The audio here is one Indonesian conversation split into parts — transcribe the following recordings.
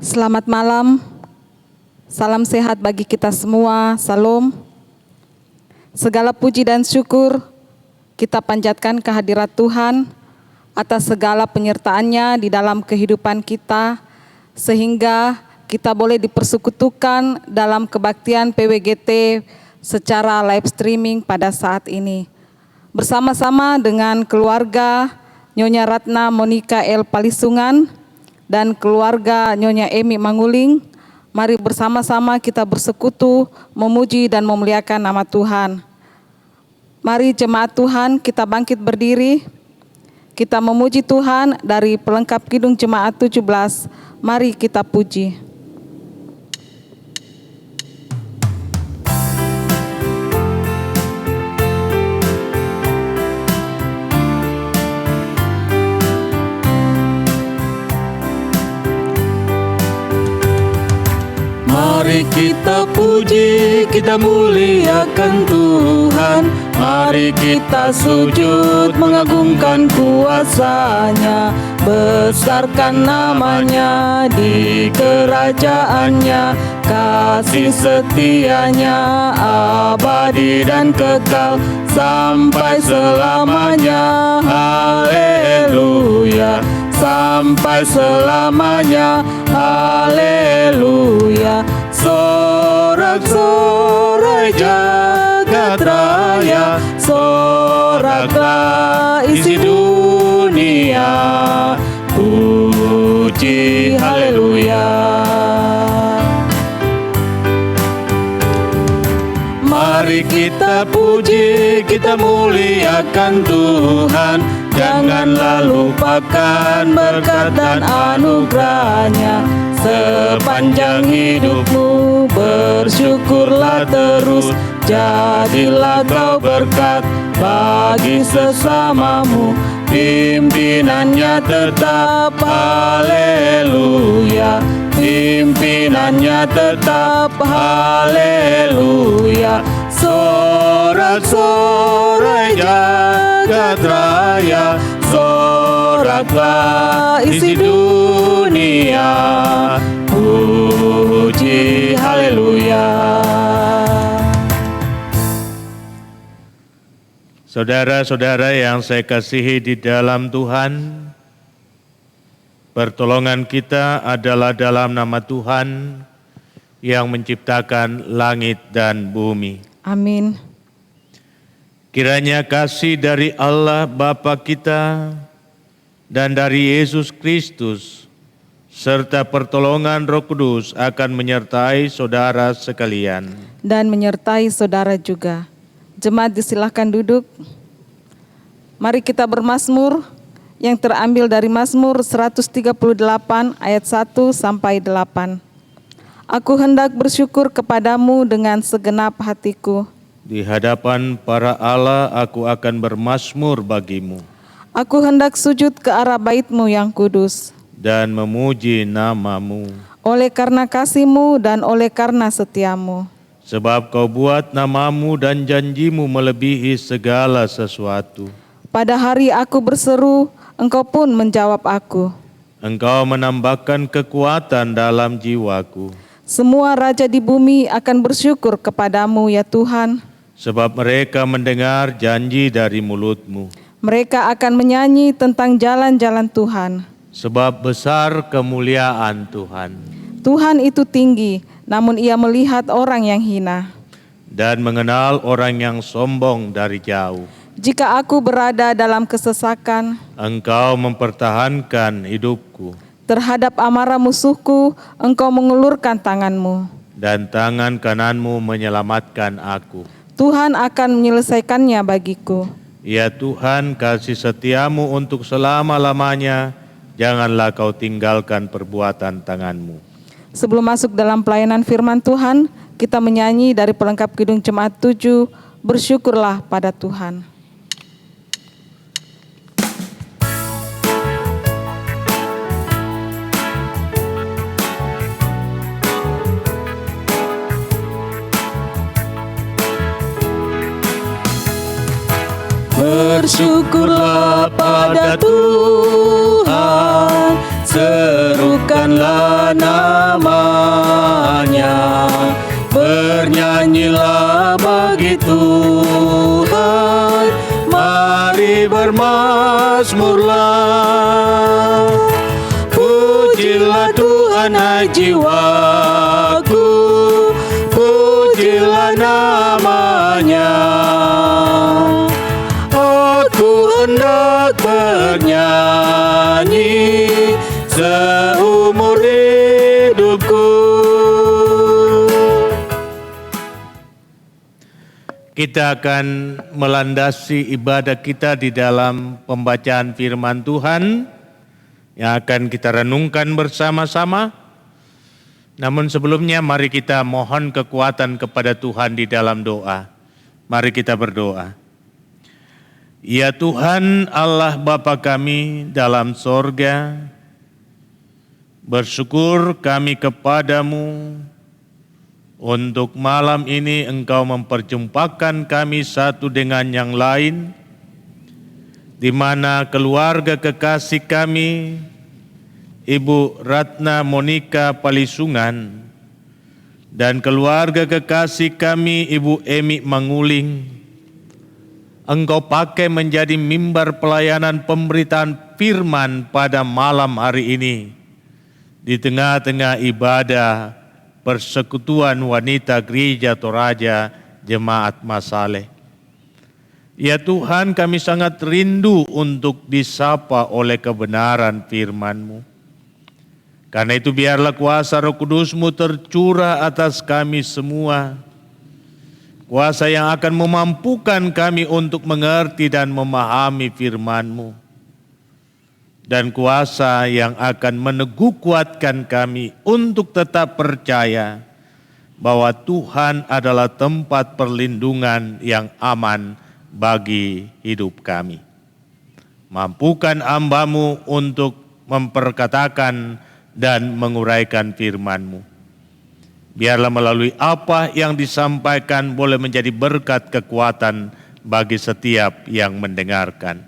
Selamat malam, salam sehat bagi kita semua, salam. Segala puji dan syukur kita panjatkan kehadirat Tuhan atas segala penyertaannya di dalam kehidupan kita, sehingga kita boleh dipersekutukan dalam kebaktian PWGT secara live streaming pada saat ini. Bersama-sama dengan keluarga Nyonya Ratna Monika L. Palisungan dan keluarga Nyonya Emi Manguling, mari bersama-sama kita bersekutu, memuji dan memuliakan nama Tuhan. Mari jemaat Tuhan kita bangkit berdiri, kita memuji Tuhan dari pelengkap Kidung Jemaat 17, mari kita puji. Mari kita puji, kita muliakan Tuhan. Mari kita sujud mengagungkan kuasa-Nya, besarkan namanya di kerajaannya. Kasih setia-Nya abadi dan kekal sampai selamanya. Haleluya, sampai selamanya. Haleluya. Sorak-sorai jagat raya, soraklah isi dunia, puji haleluya. Mari kita puji, kita muliakan Tuhan. Janganlah lupakan berkat dan anugerah-Nya. Sepanjang hidupmu bersyukurlah terus. Jadilah kau berkat bagi sesamamu. Pimpinannya tetap, haleluya. Pimpinannya tetap, haleluya. Sorak-sorai jagat raya, soraklah isi dunia, puji haleluya. Saudara-saudara yang saya kasihi di dalam Tuhan, pertolongan kita adalah dalam nama Tuhan yang menciptakan langit dan bumi. Amin. Kiranya kasih dari Allah Bapa kita dan dari Yesus Kristus serta pertolongan Roh Kudus akan menyertai saudara sekalian. Dan menyertai saudara juga. Jemaat disilahkan duduk. Mari kita bermazmur yang terambil dari Mazmur 138 ayat 1 sampai 8. Aku hendak bersyukur kepadamu dengan segenap hatiku. Di hadapan para Allah aku akan bermazmur bagimu. Aku hendak sujud ke arah bait-Mu yang kudus. Dan memuji nama-Mu. Oleh karena kasih-Mu dan oleh karena setia-Mu. Sebab Kau buat nama-Mu dan janji-Mu melebihi segala sesuatu. Pada hari aku berseru, Engkau pun menjawab aku. Engkau menambahkan kekuatan dalam jiwaku. Semua raja di bumi akan bersyukur kepadamu ya Tuhan. Sebab mereka mendengar janji dari mulut-Mu. Mereka akan menyanyi tentang jalan-jalan Tuhan. Sebab besar kemuliaan Tuhan. Tuhan itu tinggi, namun Ia melihat orang yang hina. Dan mengenal orang yang sombong dari jauh. Jika aku berada dalam kesesakan, Engkau mempertahankan hidupku. terhadap amarah musuhku, Engkau mengulurkan tangan-Mu. Dan tangan kanan-Mu menyelamatkan aku. Tuhan akan menyelesaikannya bagiku. Ya Tuhan, kasih setia-Mu untuk selama-lamanya, janganlah Kau tinggalkan perbuatan tangan-Mu. Sebelum masuk dalam pelayanan firman Tuhan, kita menyanyi dari pelengkap Kidung Jemaat 7, bersyukurlah pada Tuhan. Bersyukurlah pada Tuhan, serukanlah nama bermazmurlah, pujilah Tuhan hai jiwaku, pujilah namanya. Aku hendak bernyanyi seumur hidupku. Kita akan melandasi ibadah kita di dalam pembacaan firman Tuhan yang akan kita renungkan bersama-sama. Namun sebelumnya mari kita mohon kekuatan kepada Tuhan di dalam doa. Mari kita berdoa. Ya Tuhan Allah Bapa kami dalam sorga, bersyukur kami kepadamu untuk malam ini Engkau memperjumpakan kami satu dengan yang lain, di mana keluarga kekasih kami, Ibu Ratna Monika Palisungan, dan keluarga kekasih kami, Ibu Emi Manguling, Engkau pakai menjadi mimbar pelayanan pemberitaan firman pada malam hari ini, di tengah-tengah ibadah Persekutuan Wanita Gereja Toraja Jemaat Masaleh. Ya Tuhan, kami sangat rindu untuk disapa oleh kebenaran firman-Mu. Karena itu biarlah kuasa Roh Kudus-Mu tercurah atas kami semua. Kuasa yang akan memampukan kami untuk mengerti dan memahami firman-Mu. Dan kuasa yang akan meneguh kuatkan kami untuk tetap percaya bahwa Tuhan adalah tempat perlindungan yang aman bagi hidup kami. Mampukan hamba-Mu untuk memperkatakan dan menguraikan firman-Mu. Biarlah melalui apa yang disampaikan boleh menjadi berkat kekuatan bagi setiap yang mendengarkan.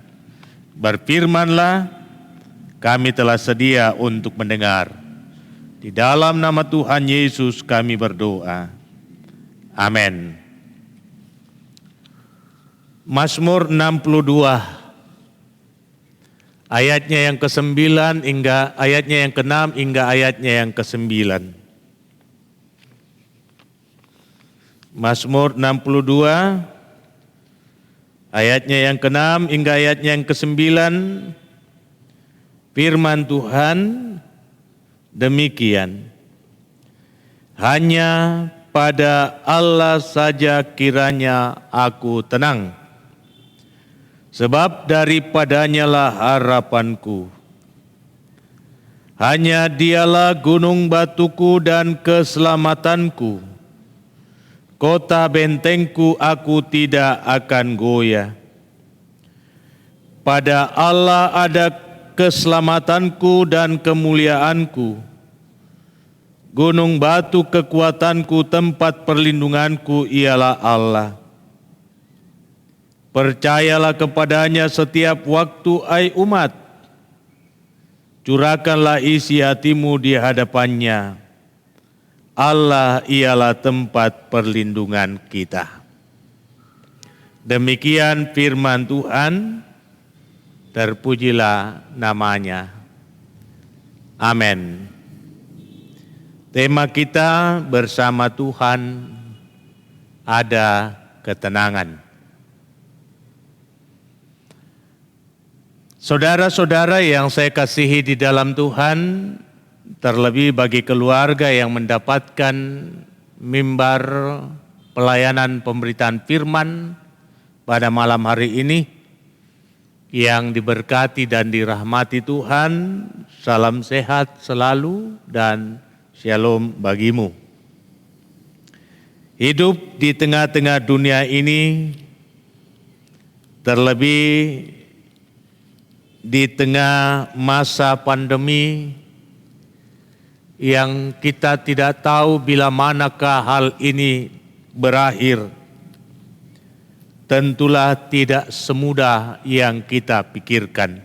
Berfirmanlah, kami telah sedia untuk mendengar. Di dalam nama Tuhan Yesus kami berdoa. Amin. Mazmur 62. Ayatnya yang ke-9 hingga ayatnya yang ke-6 hingga ayatnya yang ke-9. Mazmur 62 ayatnya yang ke-6 hingga ayatnya yang ke-9. Firman Tuhan demikian. Hanya pada Allah saja kiranya aku tenang, sebab daripadanya lah harapanku. Hanya Dialah gunung batuku dan keselamatanku, kota bentengku, aku tidak akan goyah. Pada Allah ada keselamatanku dan kemuliaanku, gunung batu kekuatanku, tempat perlindunganku ialah Allah. Percayalah kepadanya setiap waktu, hai umat. Curahkanlah isi hatimu di hadapannya. Allah ialah tempat perlindungan kita. Demikian firman Tuhan. Terpujilah namanya. Amin. Tema kita bersama Tuhan ada ketenangan. Saudara-saudara yang saya kasihi di dalam Tuhan, terlebih bagi keluarga yang mendapatkan mimbar pelayanan pemberitaan firman pada malam hari ini, yang diberkati dan dirahmati Tuhan, salam sehat selalu dan shalom bagimu. Hidup di tengah-tengah dunia ini, terlebih di tengah masa pandemi yang kita tidak tahu bila manakah hal ini berakhir, tentulah tidak semudah yang kita pikirkan.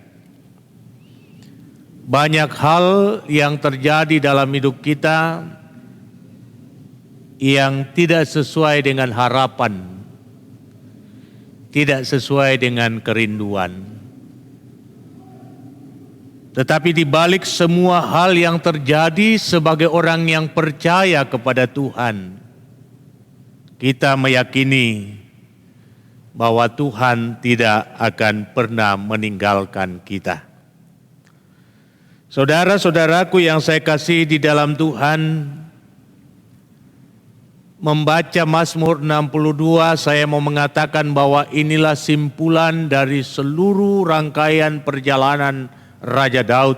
Banyak hal yang terjadi dalam hidup kita yang tidak sesuai dengan harapan, tidak sesuai dengan kerinduan. Tetapi di balik semua hal yang terjadi sebagai orang yang percaya kepada Tuhan, kita meyakini bahwa Tuhan tidak akan pernah meninggalkan kita. Saudara-saudaraku yang saya kasih di dalam Tuhan, membaca Mazmur 62, saya mau mengatakan bahwa inilah simpulan dari seluruh rangkaian perjalanan Raja Daud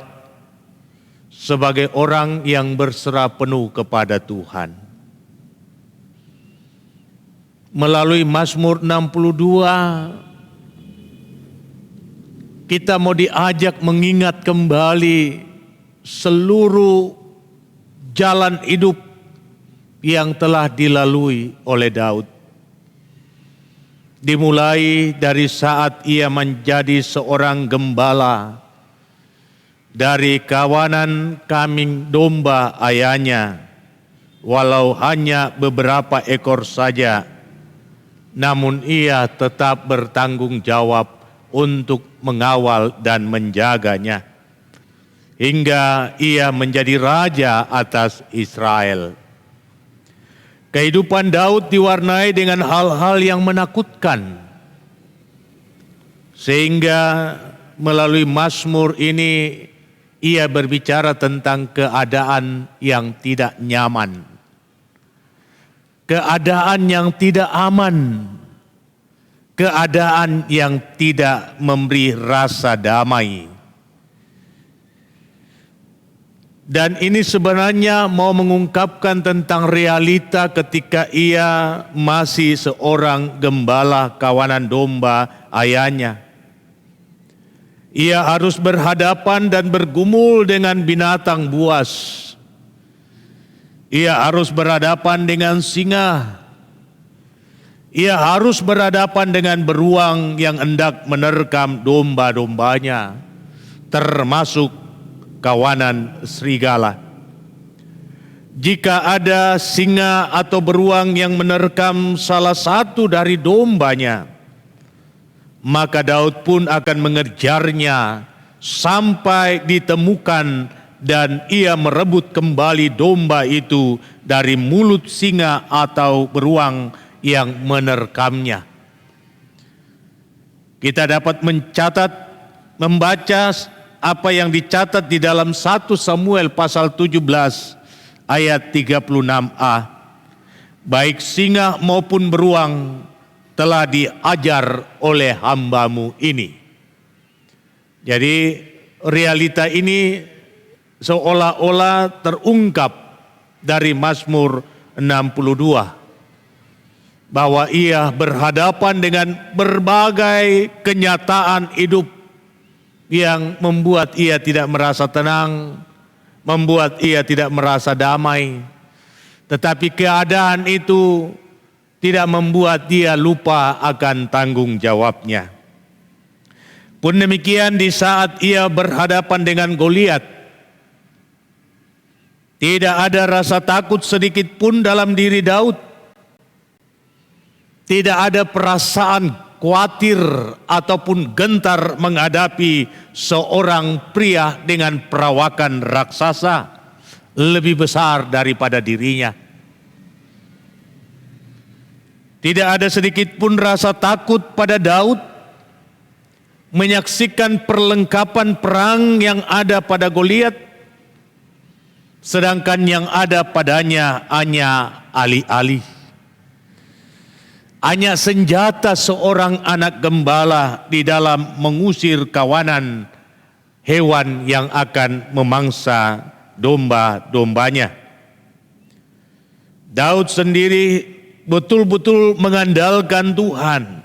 sebagai orang yang berserah penuh kepada Tuhan. Melalui Mazmur 62, kita mau diajak mengingat kembali seluruh jalan hidup yang telah dilalui oleh Daud. Dimulai dari saat ia menjadi seorang gembala dari kawanan kambing domba ayahnya, walau hanya beberapa ekor saja, namun ia tetap bertanggung jawab untuk mengawal dan menjaganya, hingga ia menjadi raja atas Israel. Kehidupan Daud diwarnai dengan hal-hal yang menakutkan, sehingga melalui Mazmur ini ia berbicara tentang keadaan yang tidak nyaman, keadaan yang tidak aman, keadaan yang tidak memberi rasa damai. Dan ini sebenarnya mau mengungkapkan tentang realita ketika ia masih seorang gembala kawanan domba ayahnya. Ia harus berhadapan dan bergumul dengan binatang buas. Ia harus berhadapan dengan singa. Ia harus berhadapan dengan beruang yang hendak menerkam domba-dombanya, termasuk kawanan serigala. Jika ada singa atau beruang yang menerkam salah satu dari dombanya, maka Daud pun akan mengejarnya sampai ditemukan dan ia merebut kembali domba itu dari mulut singa atau beruang yang menerkamnya. Kita dapat membaca apa yang dicatat di dalam 1 Samuel pasal 17 ayat 36a. Baik singa maupun beruang telah diajar oleh hambamu ini. Jadi realita ini seolah-olah terungkap dari Mazmur 62. Bahwa ia berhadapan dengan berbagai kenyataan hidup yang membuat ia tidak merasa tenang, membuat ia tidak merasa damai. Tetapi keadaan itu tidak membuat dia lupa akan tanggung jawabnya. Pun demikian di saat ia berhadapan dengan Goliat, tidak ada rasa takut sedikit pun dalam diri Daud. Tidak ada perasaan khawatir ataupun gentar menghadapi seorang pria dengan perawakan raksasa lebih besar daripada dirinya. Tidak ada sedikit pun rasa takut pada Daud menyaksikan perlengkapan perang yang ada pada Goliat, sedangkan yang ada padanya hanya alih-alih. Hanya senjata seorang anak gembala di dalam mengusir kawanan hewan yang akan memangsa domba-dombanya. Daud sendiri betul-betul mengandalkan Tuhan.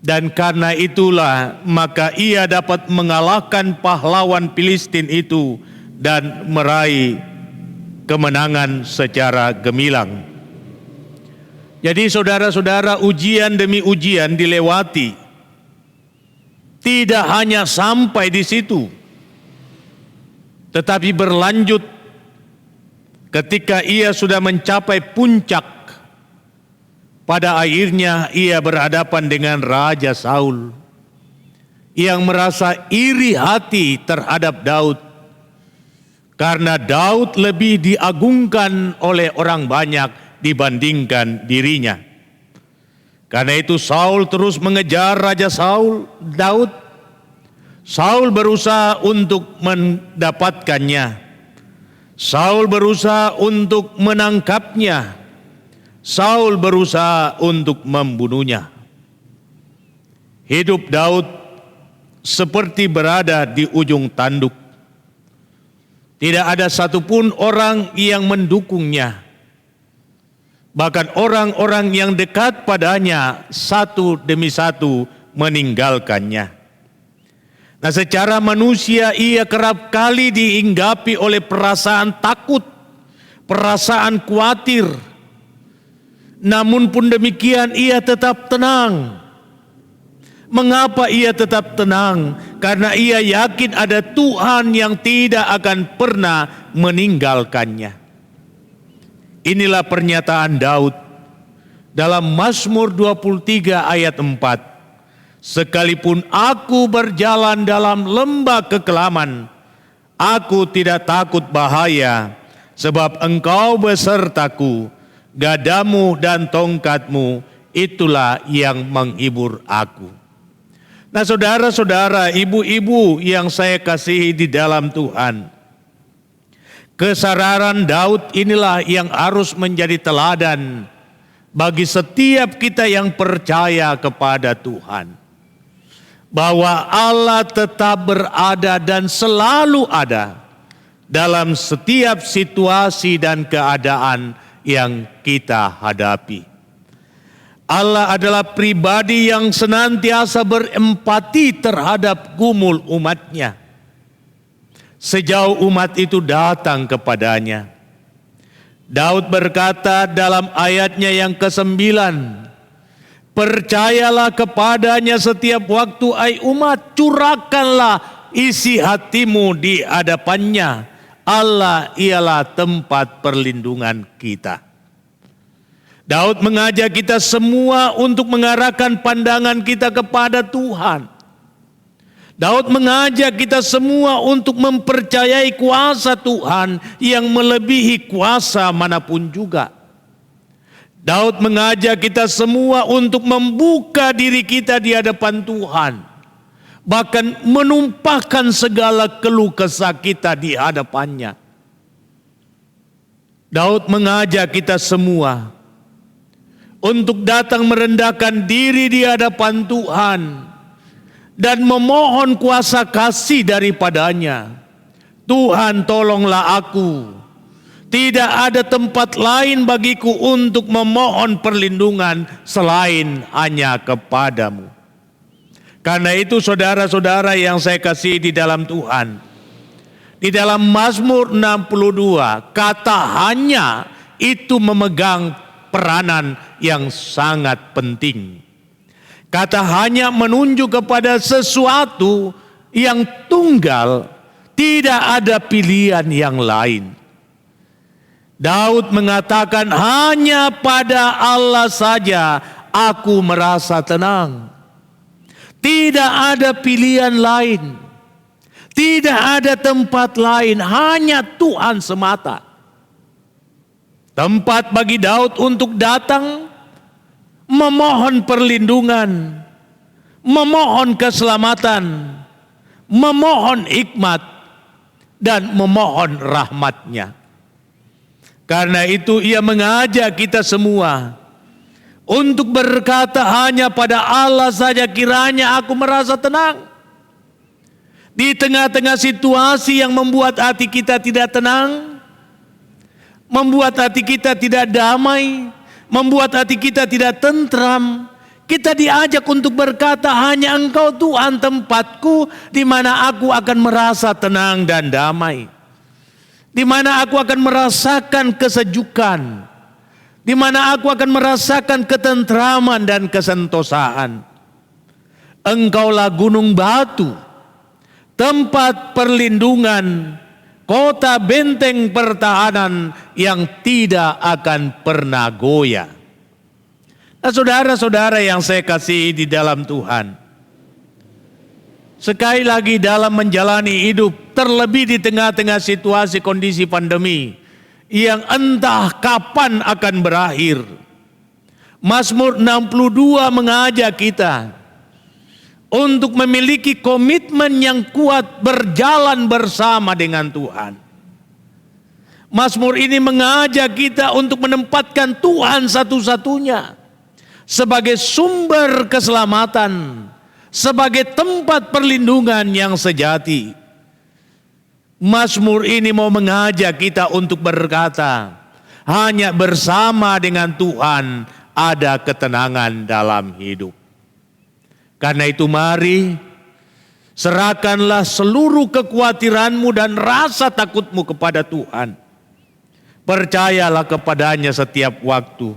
Dan karena itulah maka ia dapat mengalahkan pahlawan Filistin itu dan meraih kemenangan secara gemilang. Jadi saudara-saudara, ujian demi ujian dilewati. Tidak hanya sampai di situ, tetapi berlanjut ketika ia sudah mencapai puncak. Pada akhirnya ia berhadapan dengan Raja Saul yang merasa iri hati terhadap Daud karena Daud lebih diagungkan oleh orang banyak dibandingkan dirinya. Karena itu Saul terus mengejar Raja Daud. Saul berusaha untuk mendapatkannya. Saul berusaha untuk menangkapnya. Saul berusaha untuk membunuhnya. Hidup Daud seperti berada di ujung tanduk. Tidak ada satupun orang yang mendukungnya. Bahkan orang-orang yang dekat padanya satu demi satu meninggalkannya. Nah, secara manusia ia kerap kali dihinggapi oleh perasaan takut, perasaan khawatir. Namun pun demikian ia tetap tenang. Mengapa ia tetap tenang? Karena ia yakin ada Tuhan yang tidak akan pernah meninggalkannya. Inilah pernyataan Daud dalam Mazmur 23 ayat 4. Sekalipun aku berjalan dalam lembah kekelaman, aku tidak takut bahaya, sebab Engkau besertaku, gadamu dan tongkatmu, itulah yang menghibur aku. Nah, saudara-saudara, ibu-ibu yang saya kasihi di dalam Tuhan, kesadaran Daud inilah yang harus menjadi teladan bagi setiap kita yang percaya kepada Tuhan. Bahwa Allah tetap berada dan selalu ada dalam setiap situasi dan keadaan yang kita hadapi. Allah adalah pribadi yang senantiasa berempati terhadap gumul umatnya. Sejauh umat itu datang kepadanya. Daud berkata dalam ayatnya yang ke-9, percayalah kepadanya setiap waktu, hai umat, curahkanlah isi hatimu di hadapannya. Allah ialah tempat perlindungan kita. Daud mengajak kita semua untuk mengarahkan pandangan kita kepada Tuhan. Daud mengajak kita semua untuk mempercayai kuasa Tuhan yang melebihi kuasa manapun juga. Daud mengajak kita semua untuk membuka diri kita di hadapan Tuhan. Bahkan menumpahkan segala keluh kesah kita di hadapannya. Daud mengajak kita semua untuk datang merendahkan diri di hadapan Tuhan dan memohon kuasa kasih daripadanya. Tuhan, tolonglah aku. Tidak ada tempat lain bagiku untuk memohon perlindungan selain hanya kepadamu. Karena itu saudara-saudara yang saya kasih di dalam Tuhan, di dalam Mazmur 62, kata hanya itu memegang peranan yang sangat penting. Kata hanya menunjuk kepada sesuatu yang tunggal, tidak ada pilihan yang lain. Daud mengatakan hanya pada Allah saja aku merasa tenang. Tidak ada pilihan lain. Tidak ada tempat lain, hanya Tuhan semata. Tempat bagi Daud untuk datang, memohon perlindungan, memohon keselamatan, memohon hikmat, dan memohon rahmat-Nya. Karena itu ia mengajak kita semua untuk berkata hanya pada Allah saja kiranya aku merasa tenang. Di tengah-tengah situasi yang membuat hati kita tidak tenang, membuat hati kita tidak damai, membuat hati kita tidak tentram, kita diajak untuk berkata hanya Engkau Tuhan tempatku di mana aku akan merasa tenang dan damai. Di mana aku akan merasakan kesejukan, di mana aku akan merasakan ketentraman dan kesentosaan. Engkaulah gunung batu, tempat perlindungan, kota benteng pertahanan yang tidak akan pernah goyah. Nah, saudara-saudara yang saya kasihi di dalam Tuhan, sekali lagi dalam menjalani hidup, terlebih di tengah-tengah situasi kondisi pandemi yang entah kapan akan berakhir. Mazmur 62 mengajak kita untuk memiliki komitmen yang kuat berjalan bersama dengan Tuhan. Mazmur ini mengajak kita untuk menempatkan Tuhan satu-satunya sebagai sumber keselamatan, sebagai tempat perlindungan yang sejati. Mazmur ini mau mengajak kita untuk berkata, hanya bersama dengan Tuhan ada ketenangan dalam hidup. Karena itu mari serahkanlah seluruh kekhawatiranmu dan rasa takutmu kepada Tuhan. Percayalah kepadanya setiap waktu.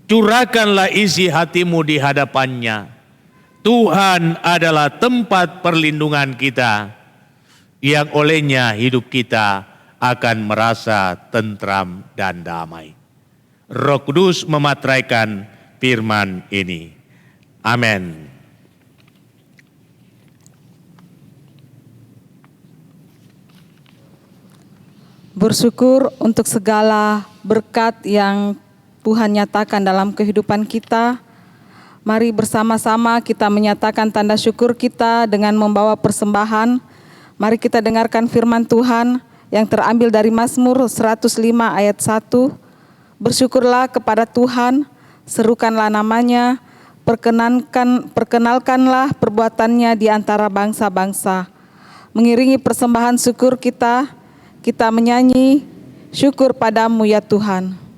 Curahkanlah isi hatimu di hadapannya. Tuhan adalah tempat perlindungan kita, yang olehnya hidup kita akan merasa tentram dan damai. Roh Kudus mematraikan firman ini. Amin. Bersyukur untuk segala berkat yang Tuhan nyatakan dalam kehidupan kita. Mari bersama-sama kita menyatakan tanda syukur kita dengan membawa persembahan. Mari kita dengarkan firman Tuhan yang terambil dari Mazmur 105 ayat 1. Bersyukurlah kepada Tuhan, serukanlah namanya, perkenalkanlah perbuatannya di antara bangsa-bangsa. Mengiringi persembahan syukur kita menyanyi, syukur padamu ya Tuhan.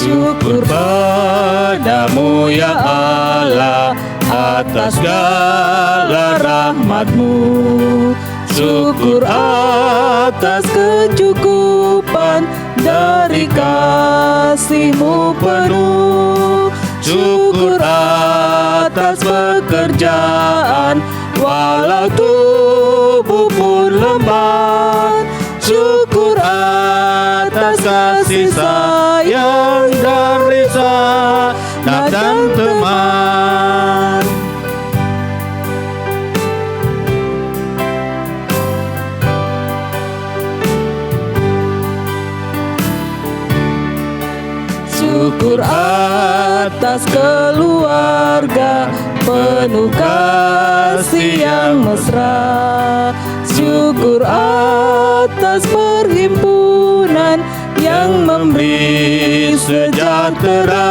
Syukur padamu ya Allah atas segala rahmat-Mu. Syukur atas kecukupan dari kasih-Mu penuh. Syukur atas pekerjaan walau tubuh pun lemah. Syukur atas kasih sayang dari sanak dan teman. Syukur atas keluarga penuh kasih yang mesra. Syukur atas perhimpunan yang memberi sejahtera.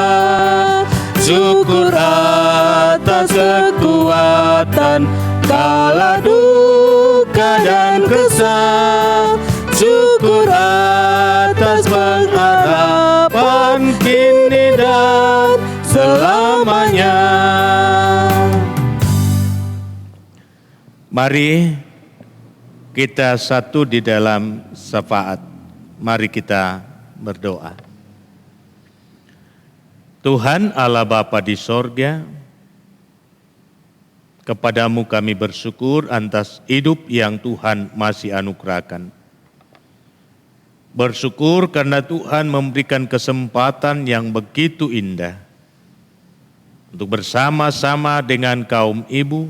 Syukur atas kekuatan kala duka dan kesal. Syukur atas pengharapan kini dan selamanya. Mari kita satu di dalam syafaat. Mari kita berdoa. Tuhan Allah Bapa di sorga, kepadamu kami bersyukur atas hidup yang Tuhan masih anugerahkan. Bersyukur karena Tuhan memberikan kesempatan yang begitu indah untuk bersama-sama dengan kaum ibu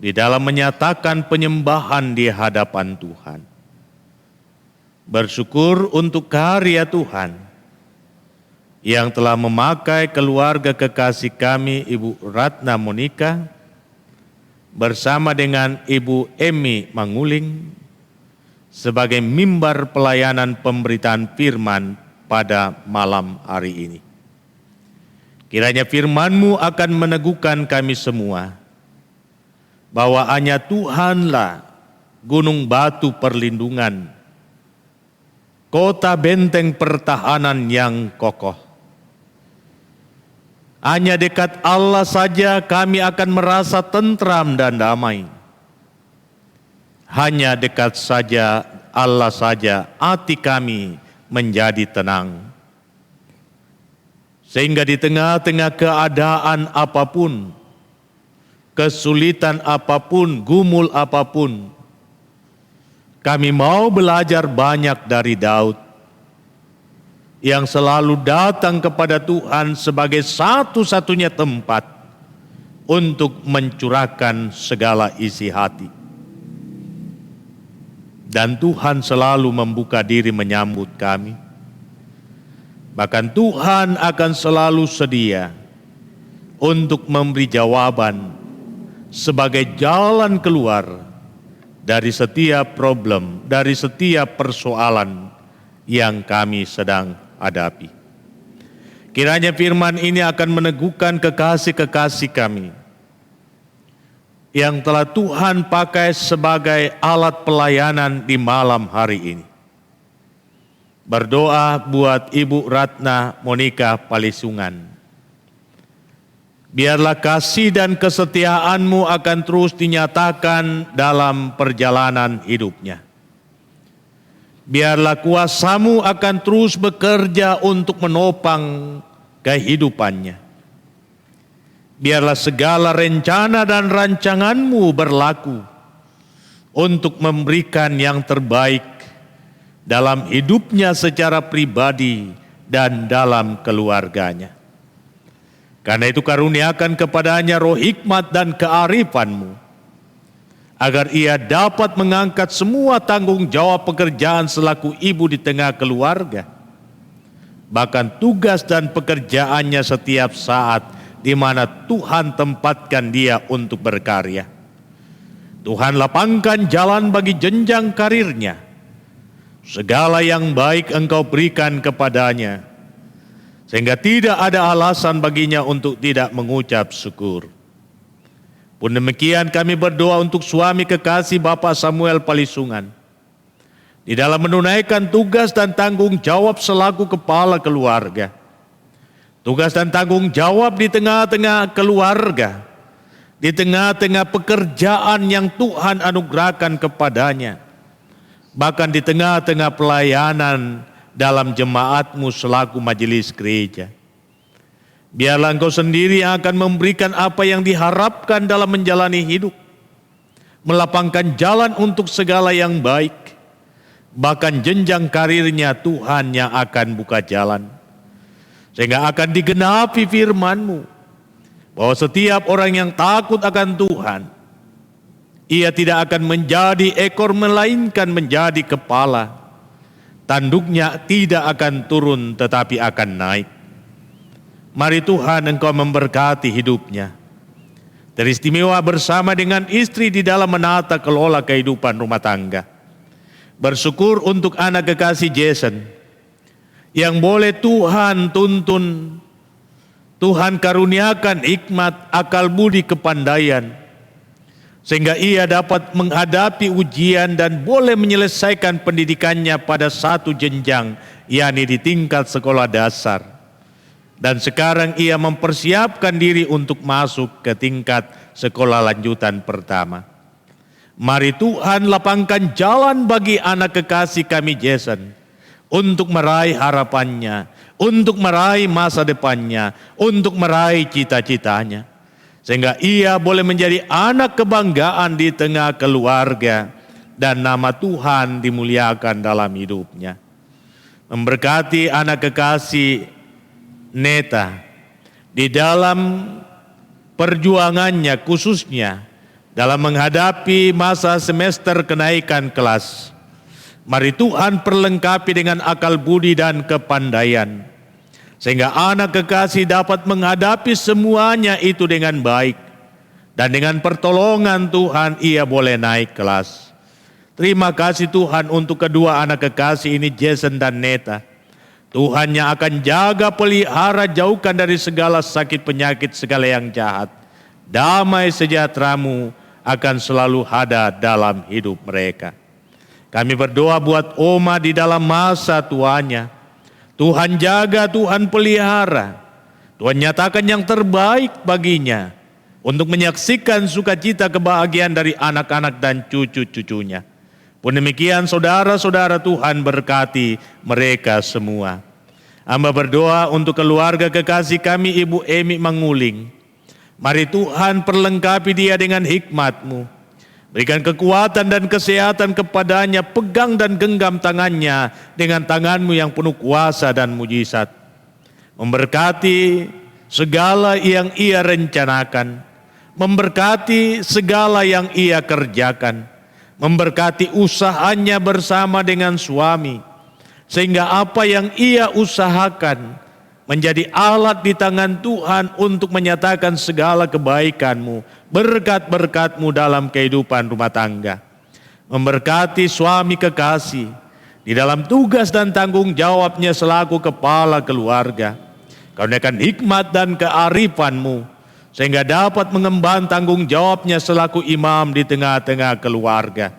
di dalam menyatakan penyembahan di hadapan Tuhan. Bersyukur untuk karya Tuhan yang telah memakai keluarga kekasih kami Ibu Ratna Monika bersama dengan Ibu Emi Manguling sebagai mimbar pelayanan pemberitaan firman pada malam hari ini. Kiranya firman-Mu akan meneguhkan kami semua bahwa hanya Tuhanlah gunung batu perlindungan, kota benteng pertahanan yang kokoh. Hanya dekat Allah saja kami akan merasa tentram dan damai. Hanya dekat saja Allah saja hati kami menjadi tenang. Sehingga di tengah-tengah keadaan apapun, kesulitan apapun, gumul apapun, kami mau belajar banyak dari Daud yang selalu datang kepada Tuhan sebagai satu-satunya tempat untuk mencurahkan segala isi hati. Dan Tuhan selalu membuka diri menyambut kami. Bahkan Tuhan akan selalu sedia untuk memberi jawaban sebagai jalan keluar dari setiap problem, dari setiap persoalan yang kami sedang hadapi. Kiranya firman ini akan meneguhkan kekasih-kekasih kami yang telah Tuhan pakai sebagai alat pelayanan di malam hari ini. Berdoa buat Ibu Ratna Monika Palisungan. Biarlah kasih dan kesetiaan-Mu akan terus dinyatakan dalam perjalanan hidupnya. Biarlah kuasa-Mu akan terus bekerja untuk menopang kehidupannya. Biarlah segala rencana dan rancangan-Mu berlaku untuk memberikan yang terbaik dalam hidupnya secara pribadi dan dalam keluarganya. Karena itu karuniakan kepadanya roh hikmat dan kearifan-Mu, agar ia dapat mengangkat semua tanggung jawab pekerjaan selaku ibu di tengah keluarga, bahkan tugas dan pekerjaannya setiap saat di mana Tuhan tempatkan dia untuk berkarya. Tuhan lapangkan jalan bagi jenjang karirnya. Segala yang baik Engkau berikan kepadanya, sehingga tidak ada alasan baginya untuk tidak mengucap syukur. Pun demikian kami berdoa untuk suami kekasih Bapak Samuel Palisungan, di dalam menunaikan tugas dan tanggung jawab selaku kepala keluarga. Tugas dan tanggung jawab di tengah-tengah keluarga, di tengah-tengah pekerjaan yang Tuhan anugerahkan kepadanya, bahkan di tengah-tengah pelayanan dalam jemaat-Mu selaku majelis gereja. Biarlah Engkau sendiri yang akan memberikan apa yang diharapkan dalam menjalani hidup, melapangkan jalan untuk segala yang baik, bahkan jenjang karirnya Tuhan yang akan buka jalan, sehingga akan digenapi firman-Mu, bahwa setiap orang yang takut akan Tuhan, ia tidak akan menjadi ekor melainkan menjadi kepala. Tanduknya tidak akan turun tetapi akan naik. Mari Tuhan Engkau memberkati hidupnya. Teristimewa bersama dengan istri di dalam menata kelola kehidupan rumah tangga. Bersyukur untuk anak kekasih Jason yang boleh Tuhan tuntun, Tuhan karuniakan hikmat, akal budi, kepandaian, sehingga ia dapat menghadapi ujian dan boleh menyelesaikan pendidikannya pada satu jenjang, yakni di tingkat sekolah dasar. Dan sekarang ia mempersiapkan diri untuk masuk ke tingkat sekolah lanjutan pertama. Mari Tuhan lapangkan jalan bagi anak kekasih kami Jason untuk meraih harapannya, untuk meraih masa depannya, untuk meraih cita-citanya. Sehingga ia boleh menjadi anak kebanggaan di tengah keluarga dan nama Tuhan dimuliakan dalam hidupnya. Memberkati anak kekasih Neta di dalam perjuangannya, khususnya dalam menghadapi masa semester kenaikan kelas. Mari Tuhan perlengkapi dengan akal budi dan kepandaian, sehingga anak kekasih dapat menghadapi semuanya itu dengan baik. Dan dengan pertolongan Tuhan ia boleh naik kelas. Terima kasih Tuhan untuk kedua anak kekasih ini, Jason dan Neta. Tuhan yang akan jaga, pelihara, jauhkan dari segala sakit penyakit, segala yang jahat. Damai sejahtera-Mu akan selalu ada dalam hidup mereka. Kami berdoa buat Oma di dalam masa tuanya. Tuhan jaga, Tuhan pelihara, Tuhan nyatakan yang terbaik baginya untuk menyaksikan sukacita kebahagiaan dari anak-anak dan cucu-cucunya. Pun demikian saudara-saudara Tuhan berkati mereka semua. Hamba berdoa untuk keluarga kekasih kami Ibu Emi Manguling. Mari Tuhan perlengkapi dia dengan hikmat-Mu. Berikan kekuatan dan kesehatan kepadanya, pegang dan genggam tangannya dengan tangan-Mu yang penuh kuasa dan mujizat. Memberkati segala yang ia rencanakan, memberkati segala yang ia kerjakan, memberkati usahanya bersama dengan suami, sehingga apa yang ia usahakan menjadi alat di tangan Tuhan untuk menyatakan segala kebaikan-Mu, berkat-berkat-Mu dalam kehidupan rumah tangga. Memberkati suami kekasih di dalam tugas dan tanggung jawabnya selaku kepala keluarga. Karuniakan hikmat dan kearifan-Mu, sehingga dapat mengemban tanggung jawabnya selaku imam di tengah-tengah keluarga.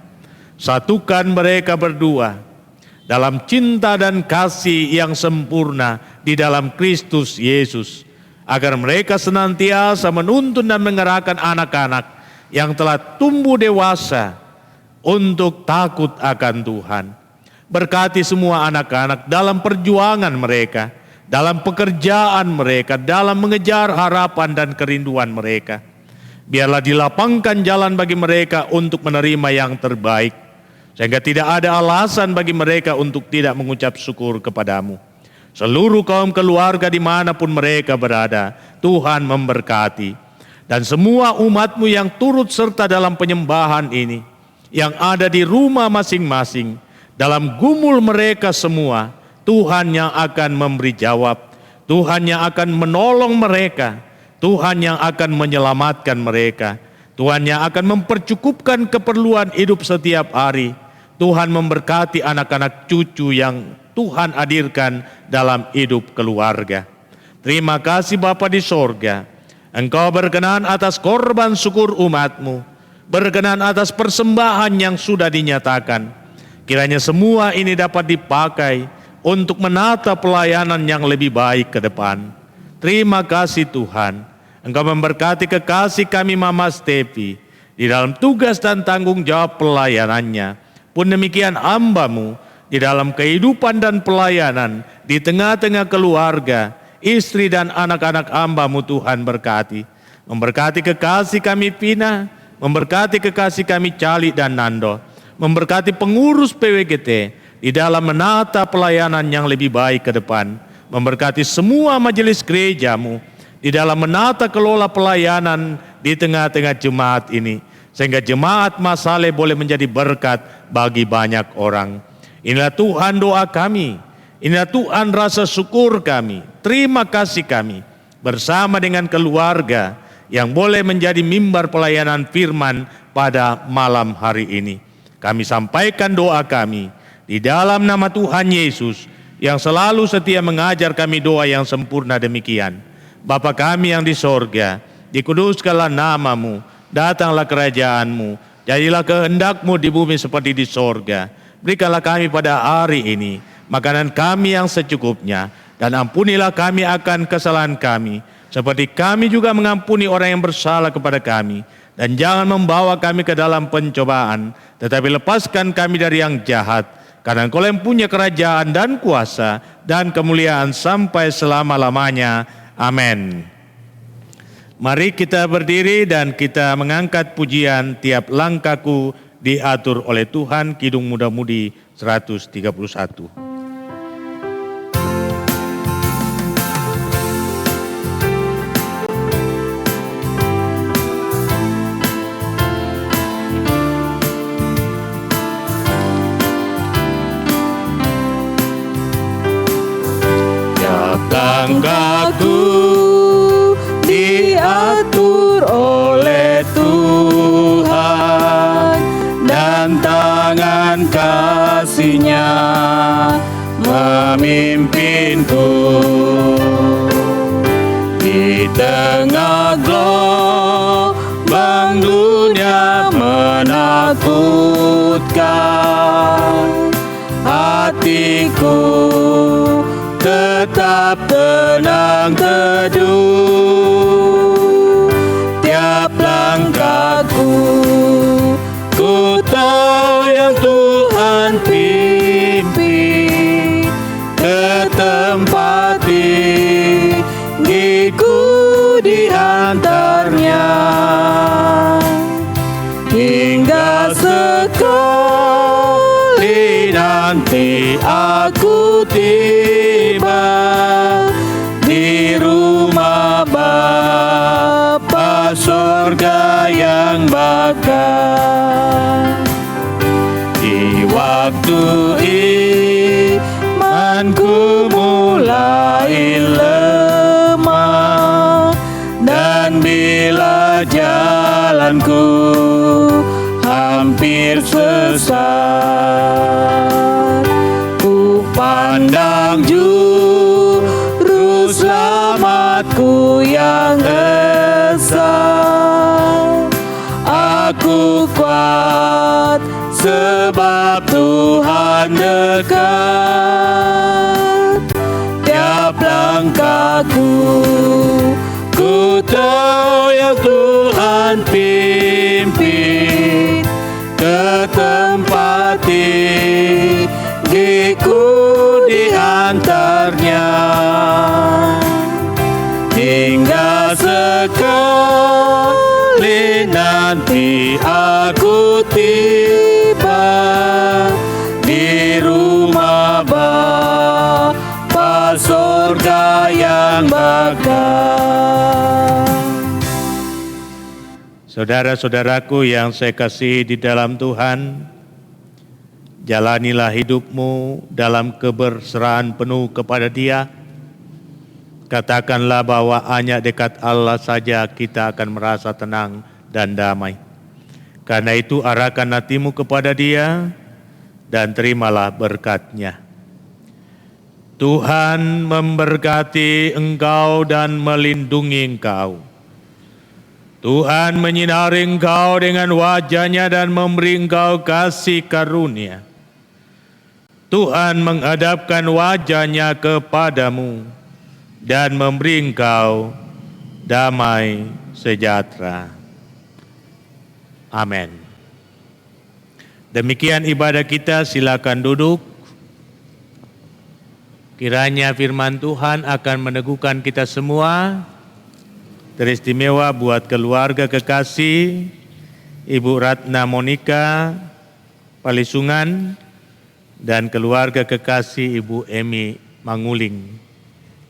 Satukan mereka berdua dalam cinta dan kasih yang sempurna di dalam Kristus Yesus, agar mereka senantiasa menuntun dan mengerahkan anak-anak yang telah tumbuh dewasa untuk takut akan Tuhan. Berkati semua anak-anak dalam perjuangan mereka, dalam pekerjaan mereka, dalam mengejar harapan dan kerinduan mereka. Biarlah dilapangkan jalan bagi mereka untuk menerima yang terbaik, sehingga tidak ada alasan bagi mereka untuk tidak mengucap syukur kepadamu. Seluruh kaum keluarga dimanapun mereka berada, Tuhan memberkati. Dan semua umat-Mu yang turut serta dalam penyembahan ini, yang ada di rumah masing-masing, dalam gumul mereka semua, Tuhan yang akan memberi jawab, Tuhan yang akan menolong mereka, Tuhan yang akan menyelamatkan mereka, Tuhan yang akan mempercukupkan keperluan hidup setiap hari. Tuhan memberkati anak-anak cucu yang Tuhan hadirkan dalam hidup keluarga. Terima kasih Bapa di sorga, Engkau berkenan atas korban syukur umat-Mu, berkenan atas persembahan yang sudah dinyatakan. Kiranya semua ini dapat dipakai untuk menata pelayanan yang lebih baik ke depan. Terima kasih Tuhan, Engkau memberkati kekasih kami Mama Stepi di dalam tugas dan tanggung jawab pelayanannya. Pun demikian hamba-Mu di dalam kehidupan dan pelayanan di tengah-tengah keluarga, istri dan anak-anak hamba-Mu Tuhan berkati. Memberkati kekasih kami Pina, memberkati kekasih kami Cali dan Nando, memberkati pengurus PWGT di dalam menata pelayanan yang lebih baik ke depan. Memberkati semua majelis gereja-Mu di dalam menata kelola pelayanan di tengah-tengah jemaat ini, sehingga jemaat Masale boleh menjadi berkat bagi banyak orang. Inilah Tuhan doa kami, inilah Tuhan rasa syukur kami, terima kasih kami bersama dengan keluarga yang boleh menjadi mimbar pelayanan firman pada malam hari ini. Kami sampaikan doa kami di dalam nama Tuhan Yesus yang selalu setia mengajar kami doa yang sempurna demikian. Bapa kami yang di sorga, dikuduskanlah nama-Mu, datanglah kerajaan-Mu, jadilah kehendak-Mu di bumi seperti di sorga. Berikanlah kami pada hari ini makanan kami yang secukupnya, dan ampunilah kami akan kesalahan kami, seperti kami juga mengampuni orang yang bersalah kepada kami. Dan jangan membawa kami ke dalam pencobaan, tetapi lepaskan kami dari yang jahat. Karena Engkau yang punya kerajaan dan kuasa dan kemuliaan sampai selama-lamanya. Amin. Mari kita berdiri dan kita mengangkat pujian Tiap Langkahku Diatur oleh Tuhan, Kidung Muda-Mudi 131. Langkahku diatur oleh Tuhan, dan tangan kasih-Nya memimpinku. Di tengah gelombang dunia menakutkan, hatiku tetap tenang teduh. Tiap langkahku ku tahu yang Tuhan pimpin ke tempat di antaranya, hingga sekali nanti aku tiba di rumah Bapa surga yang bakal. Di waktu imanku mulai lemah, dan bila jalanku hampir sesat, ku pandang juru selamatku yang esa. Aku kuat sebab Tuhan dekat. Tiap langkahku ku tahu yang Tuhan pimpin ke tempat tinggiku di antaranya, hingga sekali nanti aku tiba di rumah Bapa surga yang bakal. Saudara-saudaraku yang saya kasihi di dalam Tuhan, jalanilah hidupmu dalam keberserahan penuh kepada Dia. Katakanlah bahwa hanya dekat Allah saja kita akan merasa tenang dan damai. Karena itu arahkan hatimu kepada Dia dan terimalah berkat-Nya. Tuhan memberkati engkau dan melindungi engkau. Tuhan menyinari engkau dengan wajah-Nya dan memberi engkau kasih karunia. Tuhan menghadapkan wajah-Nya kepadamu dan memberi engkau damai sejahtera. Amin. Demikian ibadah kita, silakan duduk. Kiranya firman Tuhan akan meneguhkan kita semua, teristimewa buat keluarga kekasih Ibu Ratna Monika Palisungan dan keluarga kekasih Ibu Emi Manguling.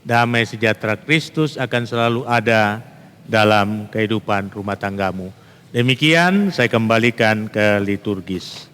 Damai sejahtera Kristus akan selalu ada dalam kehidupan rumah tanggamu. Demikian saya kembalikan ke liturgis.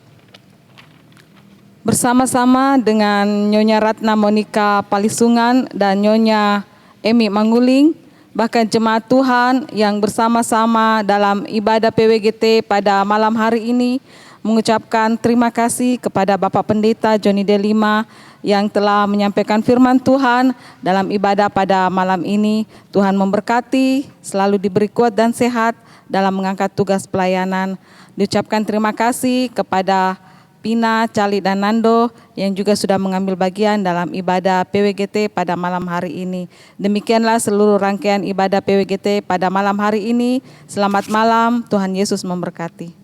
Bersama-sama dengan Nyonya Ratna Monika Palisungan dan Nyonya Emi Manguling, bahkan jemaat Tuhan yang bersama-sama dalam ibadah PWGT pada malam hari ini, mengucapkan terima kasih kepada Bapak Pendeta Johnny Delima yang telah menyampaikan firman Tuhan dalam ibadah pada malam ini. Tuhan memberkati, selalu diberi kuat dan sehat dalam mengangkat tugas pelayanan. Diucapkan terima kasih kepada Pina, Cali, dan Nando yang juga sudah mengambil bagian dalam ibadah PWGT pada malam hari ini. Demikianlah seluruh rangkaian ibadah PWGT pada malam hari ini. Selamat malam, Tuhan Yesus memberkati.